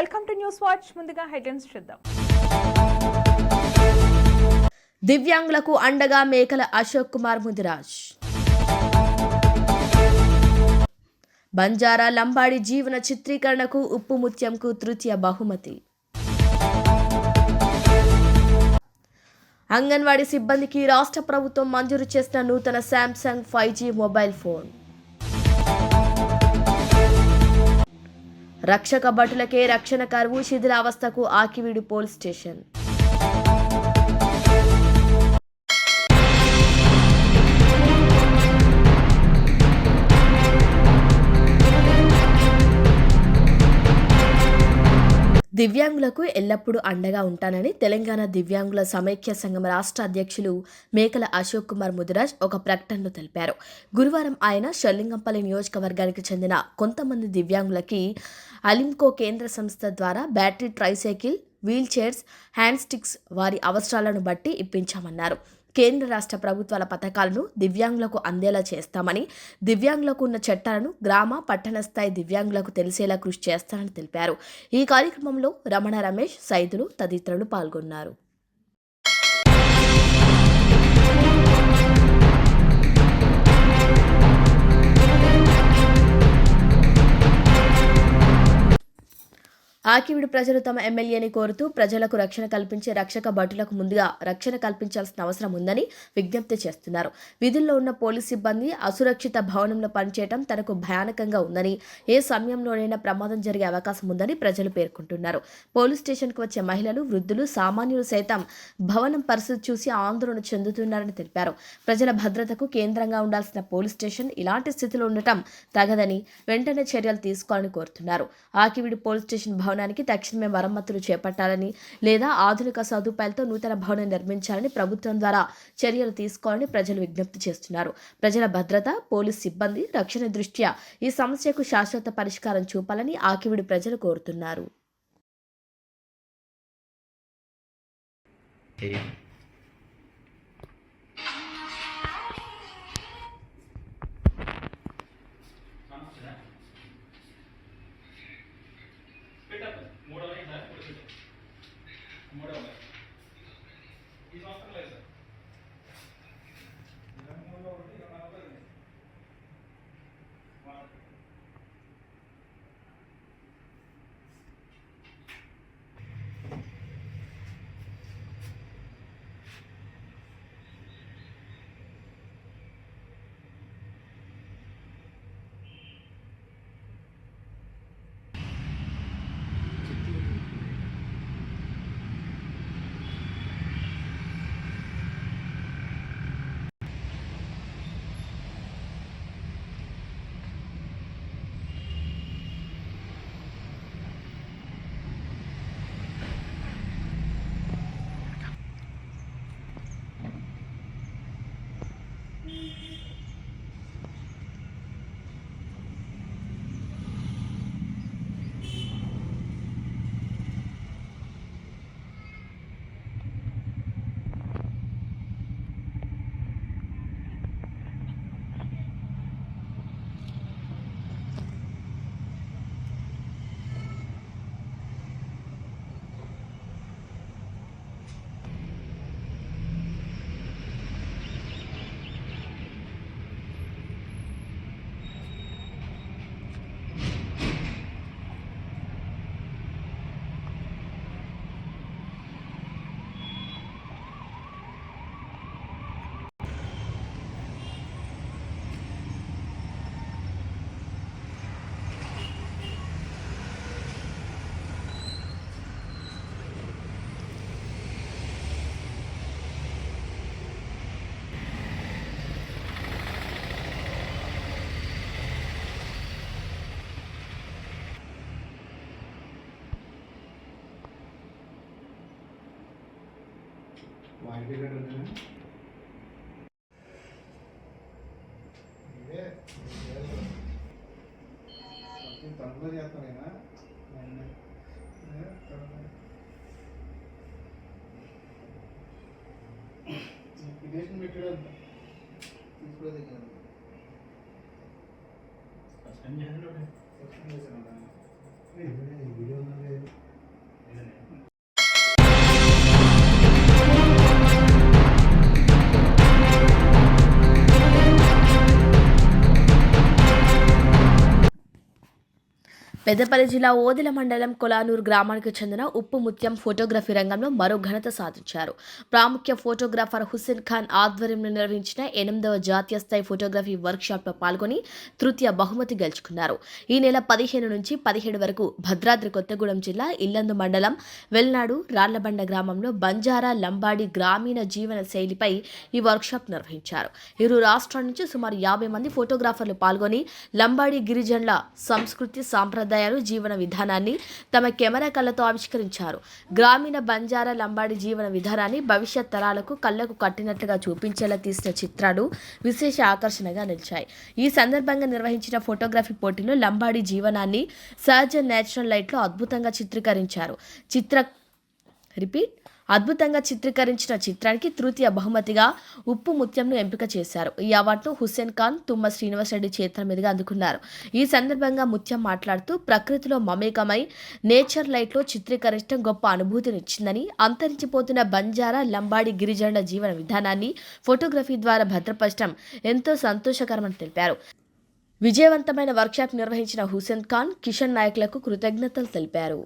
Welcome to news watch. ముందుగా headlines చూద్దాం. దివ్యాంగులకు అండగా మేకల అశోక్ కుమార్ ముదిరాజ్. బంజారా లంబాడి జీవన చిత్రీకరణకు ఉప్పు ముత్యంకు తృతీయ బహుమతి. అంగన్వాడీ సిబ్బందికి రాష్ట్ర ప్రభుత్వం మంజూరు చేసిన నూతన శాంసంగ్ 5G మొబైల్ ఫోన్. రక్షక భటులకే రక్షణ కరువు, శిథిలావస్థకు ఆకివీడు పోలీస్ స్టేషన్. దివ్యాంగులకు ఎల్లప్పుడూ అండగా ఉంటానని తెలంగాణ దివ్యాంగుల సమైక్య సంఘం రాష్ట్ర అధ్యక్షులు మేకల అశోక్ కుమార్ ముదిరాజ్ ఒక ప్రకటనలో తెలిపారు. గురువారం ఆయన షెల్లింగంపల్లి నియోజకవర్గానికి చెందిన కొంతమంది దివ్యాంగులకి అలింకో కేంద్ర సంస్థ ద్వారా battery tricycle, wheel chairs, hand sticks వారి అవసరాలను బట్టి ఇప్పించామన్నారు. కేంద్ర రాష్ట్ర ప్రభుత్వాల పథకాలను దివ్యాంగులకు అందేలా చేస్తామని, దివ్యాంగులకు ఉన్న చట్టాలను గ్రామ, పట్టణ స్థాయి దివ్యాంగులకు తెలిసేలా కృషి చేస్తానని తెలిపారు. ఈ కార్యక్రమంలో రమణ రమేష్, సైదులు తదితరులు పాల్గొన్నారు. ఆకివీడు ప్రజలు తమ ఎమ్మెల్యేని కోరుతూ ప్రజలకు రక్షణ కల్పించే రక్షక భటులకు ముందుగా రక్షణ కల్పించాల్సిన అవసరం ఉందని విజ్ఞప్తి చేస్తున్నారు. విధుల్లో ఉన్న పోలీస్ సిబ్బంది అసురక్షిత భవనంలో పనిచేయడం తనకు భయానకంగా ఉందని, ఏ సమయంలోనైనా ప్రమాదం జరిగే అవకాశం ఉందని ప్రజలు పేర్కొంటున్నారు. పోలీస్ స్టేషన్కు వచ్చే మహిళలు, వృద్ధులు, సామాన్యులు సైతం భవనం పరిస్థితి చూసి ఆందోళన చెందుతున్నారని తెలిపారు. ప్రజల భద్రతకు కేంద్రంగా ఉండాల్సిన పోలీస్ స్టేషన్ ఇలాంటి స్థితిలో ఉండటం తగదని, వెంటనే చర్యలు తీసుకోవాలని కోరుతున్నారు. ఆకివీడు పోలీస్ స్టేషన్ భవనానికి తక్షణమే మరమ్మతులు చేపట్టాలని, లేదా ఆధునిక సదుపాయాలతో నూతన భవనం నిర్మించాలని ప్రభుత్వం ద్వారా చర్యలు తీసుకోవాలని ప్రజలు విజ్ఞప్తి చేస్తున్నారు. ప్రజల భద్రత, పోలీస్ సిబ్బంది రక్షణ దృష్ట్యా ఈ సమస్యకు శాశ్వత పరిష్కారం చూపాలని ఆకివీడు ప్రజలు కోరుతున్నారు. వీడియో పెద్దపల్లి జిల్లా ఓదెల మండలం కొలానూరు గ్రామానికి చెందిన ఉప్పు ముత్యం ఫోటోగ్రఫీ రంగంలో మరో ఘనత సాధించారు. ప్రాముఖ్య ఫోటోగ్రాఫర్ హుస్సేన్ ఖాన్ ఆధ్వర్యంలో నిర్వహించిన 8వ జాతీయ స్థాయి ఫోటోగ్రఫీ వర్క్షాప్లో పాల్గొని తృతీయ బహుమతి గెలుచుకున్నారు. ఈ నెల 15 నుంచి 17 వరకు భద్రాద్రి కొత్తగూడెం జిల్లా ఇల్లందు మండలం వెల్నాడు రాళ్లబండ గ్రామంలో బంజారా లంబాడి గ్రామీణ జీవన శైలిపై ఈ వర్క్షాప్ నిర్వహించారు. ఇరు రాష్ట్రాల నుంచి సుమారు 50 మంది ఫోటోగ్రాఫర్లు పాల్గొని లంబాడి గిరిజనుల సంస్కృతి సాంప్రదాయాలు జీవన విధానాన్ని తమ కెమెరా కళ్ళతో ఆవిష్కరించారు. గ్రామీణ బంజారా లంబాడి జీవన విధానాన్ని భవిష్యత్ తరాలకు కళ్ళకు కట్టినట్లుగా చూపించేలా తీసిన చిత్రాలు విశేష ఆకర్షణగా నిలిచాయి. ఈ సందర్భంగా నిర్వహించిన ఫోటోగ్రఫీ పోటీలో లంబాడి జీవనాన్ని సహజ నేచురల్ లైట్లో అద్భుతంగా చిత్రీకరించిన చిత్రానికి తృతీయ బహుమతిగా ఉప్పు ముత్యంను ఎంపిక చేశారు. ఈ అవార్డును హుస్సేన్ ఖాన్ తుమ్మ శ్రీనివాసరెడ్డి చేతుల మీదుగా అందుకున్నారు. ఈ సందర్భంగా ముత్యం మాట్లాడుతూ ప్రకృతిలో మమేకమై నేచర్ లైట్లో చిత్రీకరించడం గొప్ప అనుభూతినిచ్చిందని, అంతరించిపోతున్న బంజారా లంబాడి గిరిజనుల జీవన విధానాన్ని ఫోటోగ్రఫీ ద్వారా భద్రపరచడం ఎంతో సంతోషకరమని తెలిపారు. విజయవంతమైన వర్క్షాప్ నిర్వహించిన హుస్సేన్ ఖాన్, కిషన్ నాయకులకు కృతజ్ఞతలు తెలిపారు.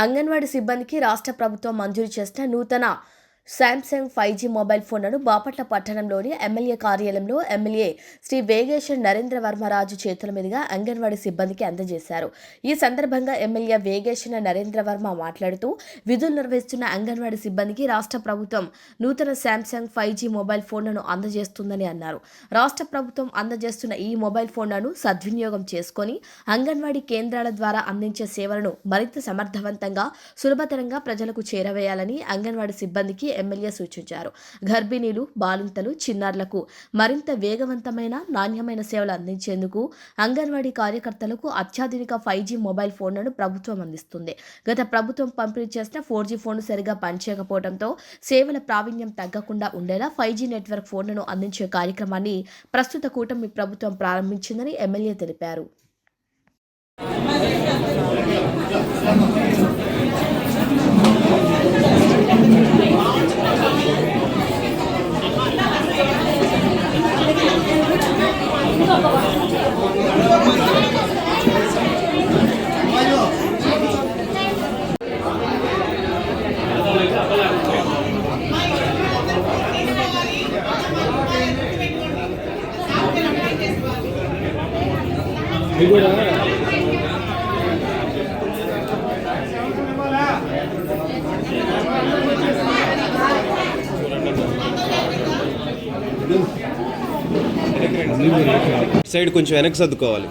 అంగన్వాడీ సిబ్బందికి రాష్ట్ర ప్రభుత్వం మంజూరు చేసిన నూతన శాంసంగ్ 5G మొబైల్ ఫోన్లను బాపట్ల పట్టణంలోని ఎమ్మెల్యే కార్యాలయంలో ఎమ్మెల్యే శ్రీ వేగేశ్వర్ నరేంద్ర వర్మరాజు చేతుల మీదుగా అంగన్వాడీ సిబ్బందికి అందజేశారు. ఈ సందర్భంగా ఎమ్మెల్యే వేగేశ్వర్ నరేంద్ర వర్మ మాట్లాడుతూ విధులు నిర్వహిస్తున్న అంగన్వాడీ సిబ్బందికి రాష్ట్ర ప్రభుత్వం నూతన శాంసంగ్ 5G మొబైల్ ఫోన్లను అందజేస్తుందని అన్నారు. రాష్ట్ర ప్రభుత్వం అందజేస్తున్న ఈ మొబైల్ ఫోన్లను సద్వినియోగం చేసుకొని అంగన్వాడీ కేంద్రాల ద్వారా అందించే సేవలను మరింత సమర్థవంతంగా సులభతరంగా ప్రజలకు చేరవేయాలని అంగన్వాడీ సిబ్బందికి ఎమ్మెల్యే సూచించారు. గర్భిణీలు, బాలింతలు, చిన్నారులకు మరింత వేగవంతమైన, నాణ్యమైన సేవలు అందించేందుకు అంగన్వాడీ కార్యకర్తలకు అత్యాధునిక 5G మొబైల్ ఫోన్లను ప్రభుత్వం అందిస్తుంది. గత ప్రభుత్వం పంపిణీ చేసిన 4G ఫోన్లు సరిగా పనిచేయకపోవడంతో సేవల ప్రావీణ్యం తగ్గకుండా ఉండేలా 5G నెట్వర్క్ ఫోన్లను అందించే కార్యక్రమాన్ని ప్రస్తుత కూటమి ప్రభుత్వం ప్రారంభించిందని ఎమ్మెల్యే తెలిపారు. సైడ్ కొంచెం వెనక్కి సర్దుకోవాలి.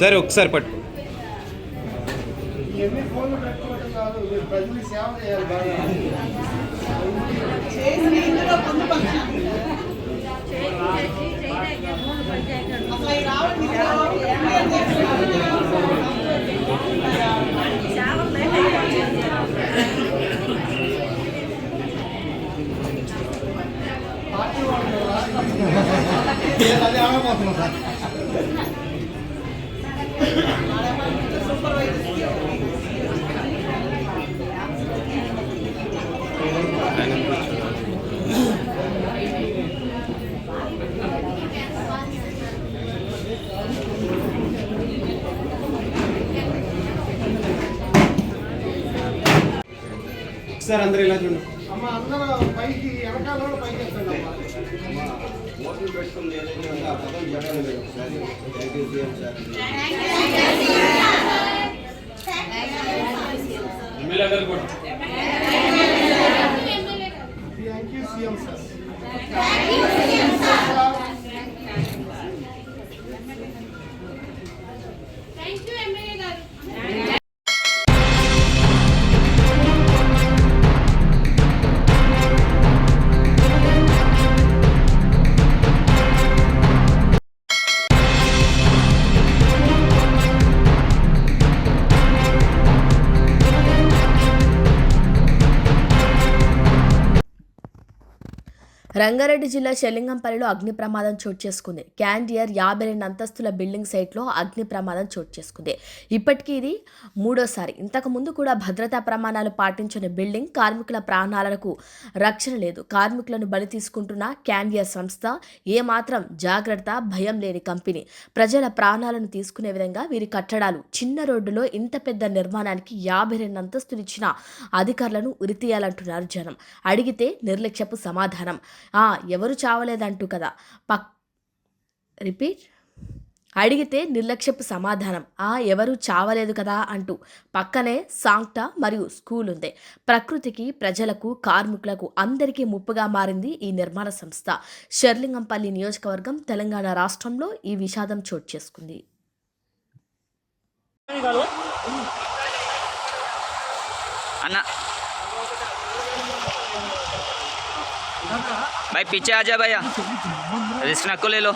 సరే ఒకసారి పట్టు. సార్ అందరూ ఇలా చూడండి. రంగారెడ్డి జిల్లా షెల్లింగంపల్లిలో అగ్ని ప్రమాదం చోటు చేసుకుంది. క్యాండియర్ 52 అంతస్తుల బిల్డింగ్ సైట్లో అగ్ని ప్రమాదం చోటు చేసుకుంది. ఇప్పటికీ ఇది మూడోసారి. ఇంతకు ముందు కూడా భద్రతా ప్రమాణాలు పాటించని బిల్డింగ్, కార్మికుల ప్రాణాలకు రక్షణ లేదు. కార్మికులను బలి తీసుకుంటున్న క్యాండియర్ సంస్థ ఏమాత్రం జాగ్రత్త, భయం లేని కంపెనీ. ప్రజల ప్రాణాలను తీసుకునే విధంగా వీరి కట్టడాలు. చిన్న రోడ్డులో ఇంత పెద్ద నిర్మాణానికి 52 అంతస్తులు ఇచ్చిన అధికారులను ఉరితీయాలంటున్నారు జనం. అడిగితే నిర్లక్ష్యపు సమాధానం. ఎవరు చావలేదంటూ కదా రిపీట్ అడిగితే నిర్లక్ష్యపు సమాధానం. ఎవరు చావలేదు కదా అంటూ పక్కనే సాంక్టా మరియు స్కూల్ ఉంది. ప్రకృతికి, ప్రజలకు, కార్మికులకు అందరికీ ముప్పుగా మారింది ఈ నిర్మాణ సంస్థ. షెర్లింగంపల్లి నియోజకవర్గం, తెలంగాణ రాష్ట్రంలో ఈ విషాదం చోటు చేసుకుంది. भाई पीछे आ जा भैया, रिस्क न को ले लो।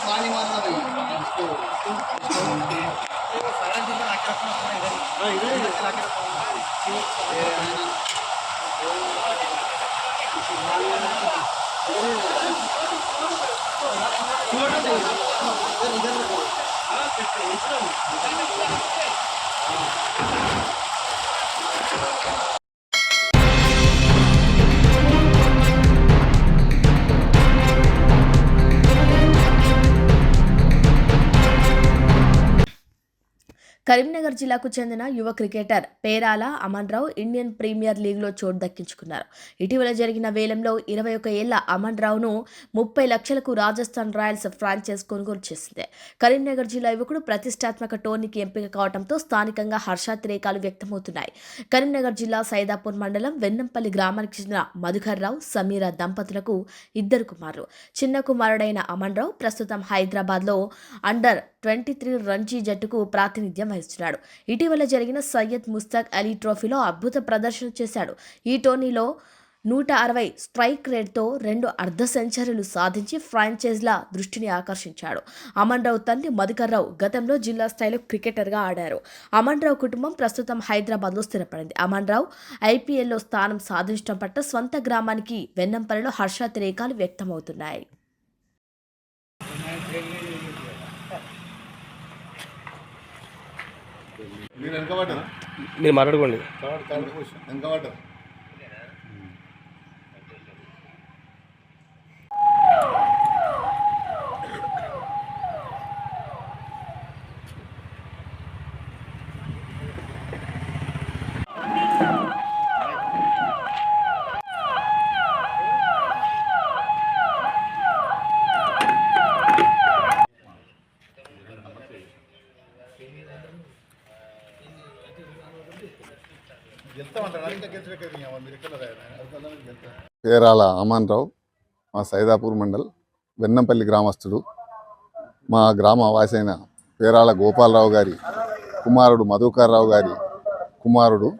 पानी मारना भैया కరీంనగర్ జిల్లాకు చెందిన యువ క్రికెటర్ పేరాల అమన్ రావు ఇండియన్ ప్రీమియర్ లీగ్లో చోటు దక్కించుకున్నారు. ఇటీవల జరిగిన వేలంలో 21 ఏళ్ల అమన్ రావును 30 లక్షలకు రాజస్థాన్ రాయల్స్ ఫ్రాంచైజ్ కొనుగోలు చేసింది. కరీంనగర్ జిల్లా యువకుడు ప్రతిష్టాత్మక టోర్నీకి ఎంపిక కావడంతో స్థానికంగా హర్షాతిరేకాలు వ్యక్తమవుతున్నాయి. కరీంనగర్ జిల్లా సైదాపూర్ మండలం వెన్నంపల్లి గ్రామానికి చెందిన మధుకర్ రావు, సమీరా దంపతులకు 2 కుమారులు. చిన్న కుమారుడైన అమన్ రావు ప్రస్తుతం హైదరాబాద్లో అండర్-23 రంజీ జట్టుకు ప్రాతినిధ్యం వహిస్తున్నాడు. ఇటీవల జరిగిన సయ్యద్ ముస్తాక్ అలీ ట్రోఫీలో అద్భుత ప్రదర్శన చేశాడు. ఈ టోర్నీలో 160 స్ట్రైక్ రేట్తో 2 అర్ధ సెంచరీలు సాధించి ఫ్రాంచైజ్ల దృష్టిని ఆకర్షించాడు. అమన్ రావు తండ్రి మధుకర్ రావు గతంలో జిల్లా స్థాయిలో క్రికెటర్గా ఆడారు. అమన్ రావు కుటుంబం ప్రస్తుతం హైదరాబాద్లో స్థిరపడింది. అమన్ రావు ఐపీఎల్లో స్థానం సాధించడం పట్ల స్వంత గ్రామానికి వెన్నంపల్లిలో హర్షాతిరేకాలు వ్యక్తమవుతున్నాయి. మీరు మాట్లాడుకోండి. పేరాల అమన్ రావు, మా సైదాపూర్ మండల్ వెన్నంపల్లి గ్రామస్తుడు. మా గ్రామ వాసైన పేరాల గోపాలరావు గారి కుమారుడు మధుకర్ రావు గారి కుమారుడు.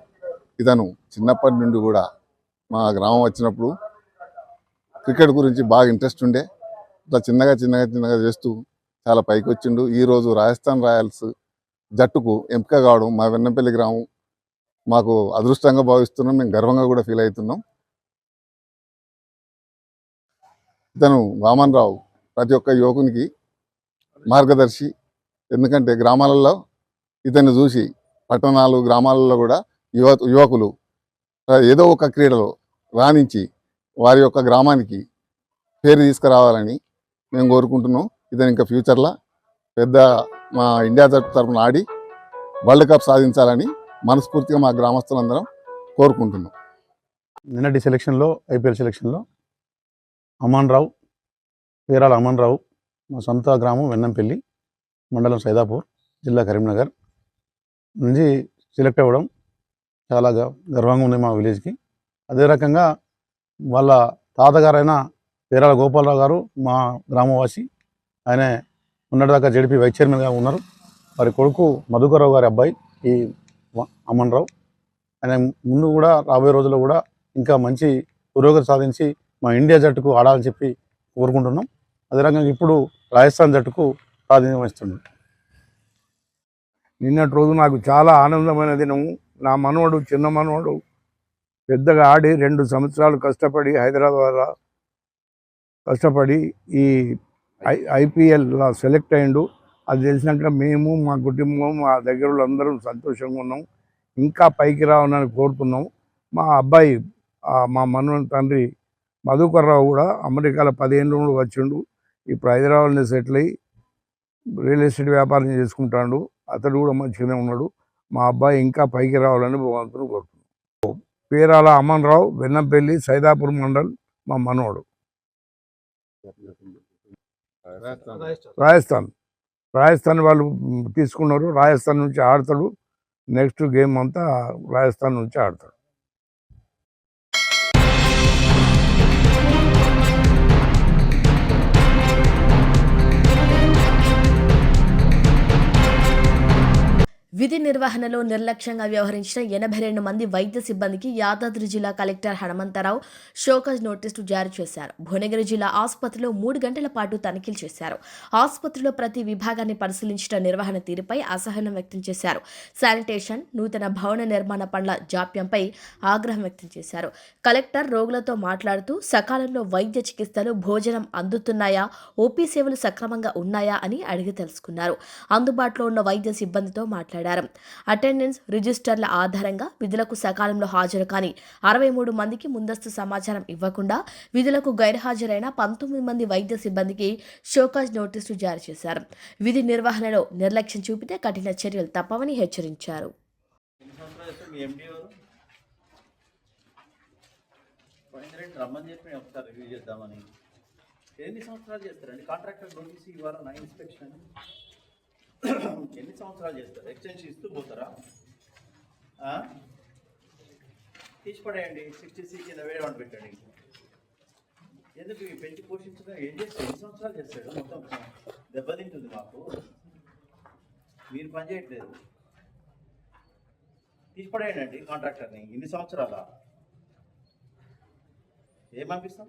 ఇతను చిన్నప్పటి నుండి కూడా మా గ్రామం వచ్చినప్పుడు క్రికెట్ గురించి బాగా ఇంట్రెస్ట్ ఉండే. ఇట్లా చిన్నగా చేస్తూ చాలా పైకి వచ్చిండు. ఈరోజు రాజస్థాన్ రాయల్స్ జట్టుకు ఎంపిక కావడం మా వెన్నంపల్లి గ్రామం మాకు అదృష్టంగా భావిస్తున్నాం. మేము గర్వంగా కూడా ఫీల్ అవుతున్నాం. ఇతను వామన్ రావు ప్రతి ఒక్క యువకునికి మార్గదర్శి. ఎందుకంటే గ్రామాలలో ఇతన్ని చూసి పట్టణాలు, గ్రామాలలో కూడా యువకులు ఏదో ఒక క్రీడలో రాణించి వారి యొక్క గ్రామానికి పేరు తీసుకురావాలని మేము కోరుకుంటున్నాం. ఇతను ఇంకా ఫ్యూచర్లో పెద్ద మా ఇండియా జట్టు తరఫున ఆడి వరల్డ్ కప్ సాధించాలని మనస్ఫూర్తిగా మా గ్రామస్తులందరం కోరుకుంటున్నాం. నిన్నటి సెలక్షన్లో, ఐపీఎల్ సెలక్షన్లో అమన్ రావు, పేరాల అమన్ రావు మా సొంత గ్రామం వెన్నంపల్లి, మండలం సైదాపూర్, జిల్లా కరీంనగర్ నుంచి సెలెక్ట్ అవ్వడం చాలా గర్వంగా ఉంది మా విలేజ్కి. అదే రకంగా వాళ్ళ తాతగారైన పేరాల గోపాలరావు గారు మా గ్రామవాసి. ఆయన ఉన్నటిదాకా జడిపి వైస్ చైర్మన్గా ఉన్నారు. వారి కొడుకు మధుకర్రావు గారి అబ్బాయి ఈ అమన్ రావు. ఆయన ముందు కూడా రాబోయే రోజుల్లో కూడా ఇంకా మంచి పురోగతి సాధించి మా ఇండియా జట్టుకు ఆడాలని చెప్పి కోరుకుంటున్నాం. అదే రకంగా ఇప్పుడు రాజస్థాన్ జట్టుకు ప్రాతినిధ్యం వహిస్తున్నాం. నిన్నటి రోజు నాకు చాలా ఆనందమైన దినము. నా మనవడు, చిన్న మనవడు పెద్దగా ఆడి 2 సంవత్సరాలు కష్టపడి హైదరాబాద్లో కష్టపడి ఈ ఐపీఎల్లో సెలెక్ట్ అయ్యిండు. అది తెలిసినాక మేము, మా కుటుంబం, మా దగ్గర అందరం సంతోషంగా ఉన్నాం. ఇంకా పైకి రావాలని కోరుతున్నాం. మా అబ్బాయి, మా మనవడి తండ్రి మధుకర్రావు కూడా అమెరికాలో 10 ఏళ్ళు వచ్చిండు. ఇప్పుడు హైదరాబాద్లో సెటిల్ అయ్యి రియల్ ఎస్టేట్ వ్యాపారం చేసుకుంటాడు. అతడు కూడా మంచిగానే ఉన్నాడు. మా అబ్బాయి ఇంకా పైకి రావాలని భగవంతుని కోరుతున్నాం. పేరాల అమన్ రావు, వెన్నంపల్లి, సైదాపూర్ మండల్, మా మనవడు. రాజస్థాన్ వాళ్ళు తీసుకున్నారు. రాజస్థాన్ నుంచి ఆడతాడు. నెక్స్ట్ గేమ్ అంతా రాజస్థాన్ నుంచి ఆడతాడు. విధి నిర్వహణలో నిర్లక్ష్యంగా వ్యవహరించిన 82 మంది వైద్య సిబ్బందికి యాదాద్రి జిల్లా కలెక్టర్ హనుమంతరావు షోకాజ్ నోటీసు జారీ చేశారు. భువనగిరి జిల్లా ఆసుపత్రిలో 3 గంటల పాటు తనిఖీలు చేశారు. ఆసుపత్రిలో ప్రతి విభాగాన్ని పరిశీలించిన నిర్వహణ తీరుపై అసహనం వ్యక్తం చేశారు. శానిటేషన్, నూతన భవన నిర్మాణ పనుల జాప్యంపై ఆగ్రహం వ్యక్తం చేశారు. కలెక్టర్ రోగులతో మాట్లాడుతూ సకాలంలో వైద్య చికిత్సలు, భోజనం అందుతున్నాయా, ఓపీ సేవలు సక్రమంగా ఉన్నాయా అని అడిగి తెలుసుకున్నారు. అందుబాటులో ఉన్న వైద్య సిబ్బందితో మాట్లాడారు. అటెండెన్స్ రిజిస్టర్ల ఆధారంగా విధులకు సకాలంలో హాజరు కాని 63 మందికి ముందస్తు సమాచారం ఇవ్వకుండా విధులకు గైర్హాజరైన 19 మంది వైద్య సిబ్బందికి షోకాజ్ నోటీసులు జారీ చేశారు. విధి నిర్వహణలో నిర్లక్ష్యం చూపితే కఠిన చర్యలు తప్పవని హెచ్చరించారు. ఎన్ని సంవత్సరాలు చేస్తారు? ఎక్స్టెన్షన్ ఇస్తూ పోతారా? తీసిపడేయండి. 60C కింద వేయడం పెట్టండి. ఎందుకు పెంచి పోషించడం? ఏం చేస్తారు? ఎన్ని సంవత్సరాలు చేస్తాడు? మొత్తం దెబ్బతింటుంది మాకు. మీరు పని చేయట్లేదు. తీసిపడేయండి కాంట్రాక్టర్ని. ఇన్ని సంవత్సరాలా ఏం పంపిస్తాం?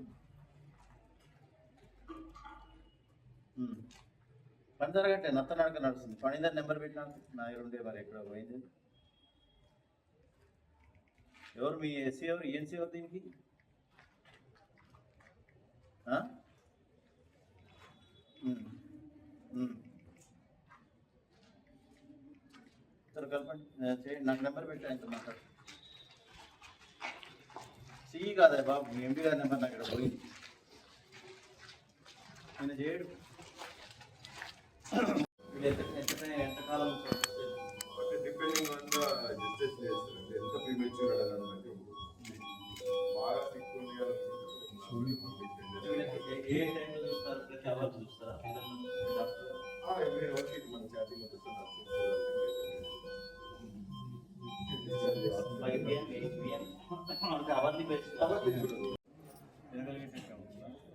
పని జరగట్టే నత్త నడక నడుస్తుంది. పనిదాన్ని నెంబర్ పెట్టినాను నా ఉండే మరి ఎక్కడ పోయింది? ఎవరు మీ ఎస్సీ ఎవరు, ఈఎన్సీ ఎవరు దీనికి? సరే కలపండి, చేయండి. నాకు నెంబర్ పెట్టి ఆయనతో మాట్లాడు. సిఈ కాదా బాబు, మీ ఎంపీ గారి నెంబర్ నాకు ఇక్కడ పోయింది. ఆయన చేయడు. ఎంతకాలం డిపెండింగ్ ఆన్ ద డిస్టెన్స్ ఎంత ప్రీమెచ్యూర్ అడగడానికి బాగా సిక్ ఉంది కదా. ఏ టైంలో చూస్తారు? ప్రతి అవర్ చూస్తారా? ఎవ్రీ వర్క్ మన చాటింగ్ అవర్లీ బేసిస్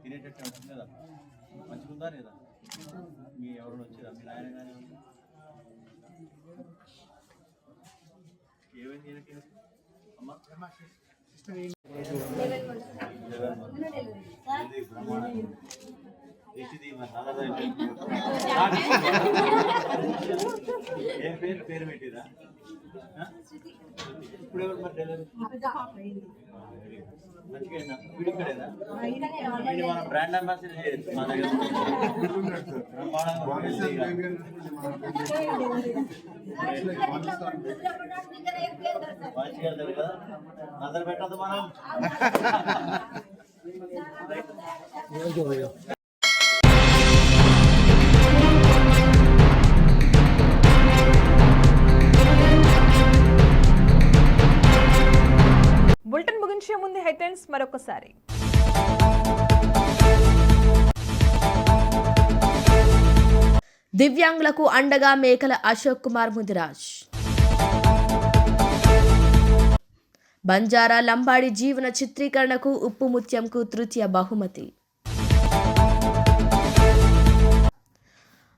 తినేటట్టు ఉంటుంది కదా. మంచిగా ఉందా లేదా? మీ ఎవరైనా వచ్చారా? మీ నాయన కానీ ఏమైంది అమ్మా? ఏం పేరు పెట్టిరా? ఇప్పుడు ఎవరు మరి డెలివరీ? మంచిగా వీడిక్కడేనా? ఇది మన బ్రాండ్ అంబాసిడర్ చేయొచ్చు మా దగ్గర. మంచిగా వెళ్తారు కదా. అందరు పెట్టద్దు మనం. బులెటిన్ ముగించే ముందు హెడ్లైన్స్ మరొకసారి. దివ్యాంగులకు అండగా మేకల అశోక్ కుమార్ ముదిరాజ్. బంజారా లంబాడి జీవన చిత్రీకరణకు ఉప్పు ముత్యంకు తృతీయ బహుమతి.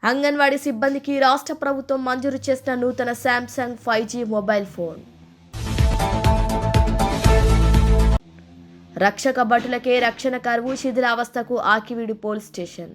అంగన్వాడీ సిబ్బందికి రాష్ట్ర ప్రభుత్వం మంజూరు చేసిన నూతన శాంసంగ్ 5G మొబైల్ ఫోన్. రక్షక భటులకే రక్షణ కరువు, శిథిలావస్థకు ఆకివీడు పోలీస్ స్టేషన్.